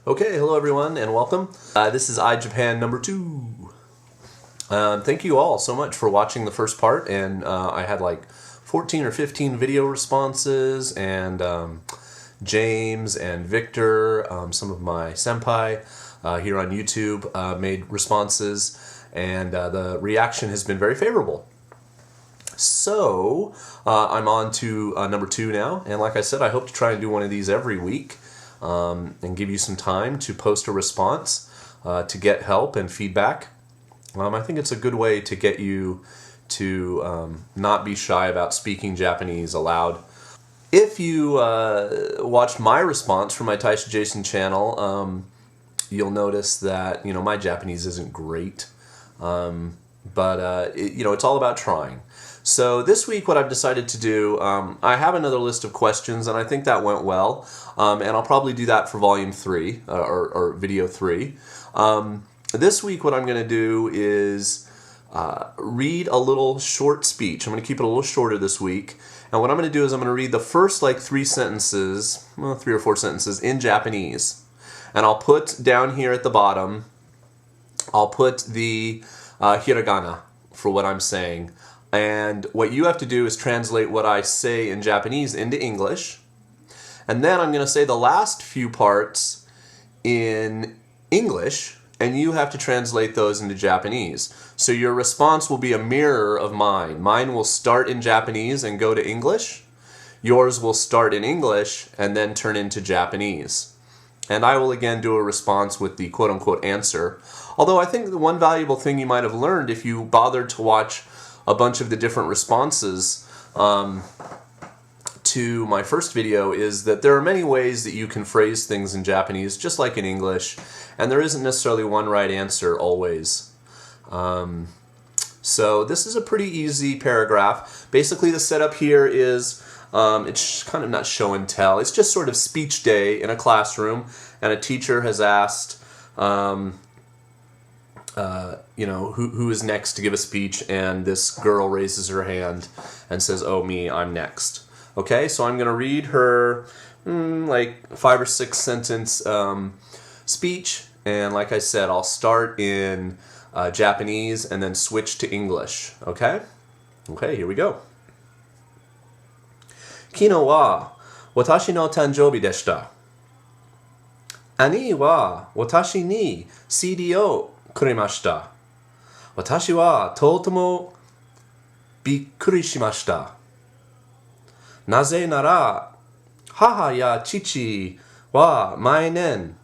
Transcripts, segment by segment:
Okay, hello everyone and welcome. This is iJapan number 2. Thank you all so much for watching the first part, and I had like 14 or 15 video responses, and James and Victor, some of my senpai here on YouTube made responses, and the reaction has been very favorable. So I'm on to number 2 now, and like I said, I hope to try and do one of these every week. And give you some time to post a response to get help and feedback. I think it's a good way to get you to not be shy about speaking Japanese aloud. If you watched my response from my TaishaJason channel, you'll notice that my Japanese isn't great, but it's all about trying. So this week what I've decided to do, I have another list of questions, and I think that went well, and I'll probably do that for volume 3, or video 3. This week what I'm going to do is read a little short speech. I'm going to keep it a little shorter this week, and what I'm going to do is I'm going to read the first 3 sentences, 3 or 4 sentences in Japanese, and I'll put down here at the bottom, I'll put the hiragana for what I'm saying. And what you have to do is translate what I say in Japanese into English. And then I'm going to say the last few parts in English, and you have to translate those into Japanese. So your response will be a mirror of mine. Mine will start in Japanese and go to English. Yours will start in English and then turn into Japanese. And I will again do a response with the quote-unquote answer. Although I think the one valuable thing you might have learned if you bothered to watch a bunch of the different responses to my first video is that there are many ways that you can phrase things in Japanese, just like in English, and there isn't necessarily one right answer always. So this is a pretty easy paragraph. Basically the setup here is, it's kind of not show and tell, it's just sort of speech day in a classroom, and a teacher has asked who is next to give a speech, and this girl raises her hand and says, "Oh, me, I'm next." Okay, so I'm going to read her 5 or 6 sentence speech, and like I said, I'll start in Japanese and then switch to English. Okay? Okay, here we go. 昨日は私の誕生日でした。兄は私に CD をくれました。私はとてもびっくりしました。なぜなら、母や父は毎年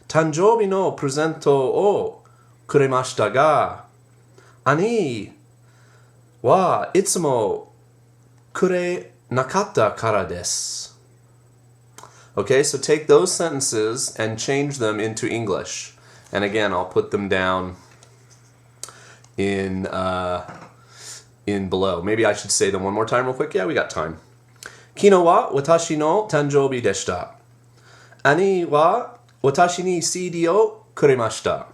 誕生日のプレゼントをくれましたが、兄はいつもくれなかったからです。Okay, so take those sentences and change them into English. And again, I'll put them down in below. Maybe I should say them one more time real quick. Yeah, we got time. 昨日は私の誕生日でした。兄は私に CD をくれました。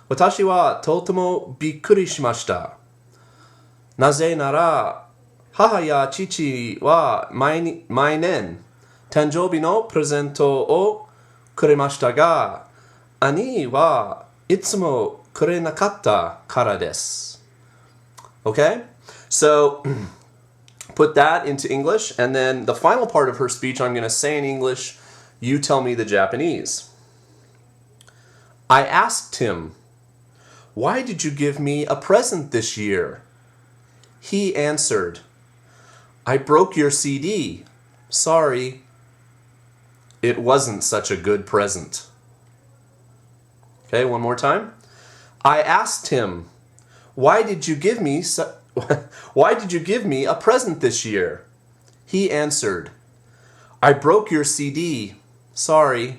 私はとてもびっくりしました。なぜなら、母や父は毎年誕生日のプレゼントをくれましたが、兄はいつもくれなかったからです。Okay? So, put that into English, and then the final part of her speech I'm going to say in English, you tell me the Japanese. I asked him, "Why did you give me a present this year?" He answered, "I broke your CD. Sorry. It wasn't such a good present." Okay, one more time. I asked him, "Why did you give me a present this year?" He answered, "I broke your CD. Sorry.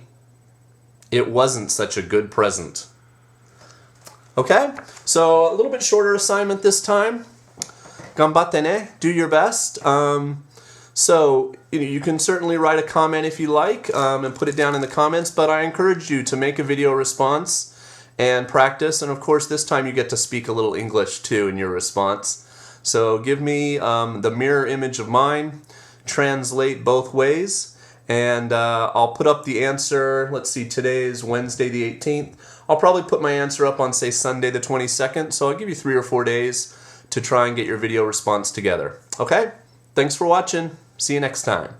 It wasn't such a good present." Okay, so a little bit shorter assignment this time. Ganbatte ne. Do your best. So you can certainly write a comment if you like and put it down in the comments, but I encourage you to make a video response and practice, and of course this time you get to speak a little English too in your response. So give me the mirror image of mine, translate both ways, and I'll put up the answer. Let's see, today's Wednesday the 18th. I'll probably put my answer up on, say, Sunday the 22nd, so I'll give you 3 or 4 days to try and get your video response together. Okay? Thanks for watching. See you next time.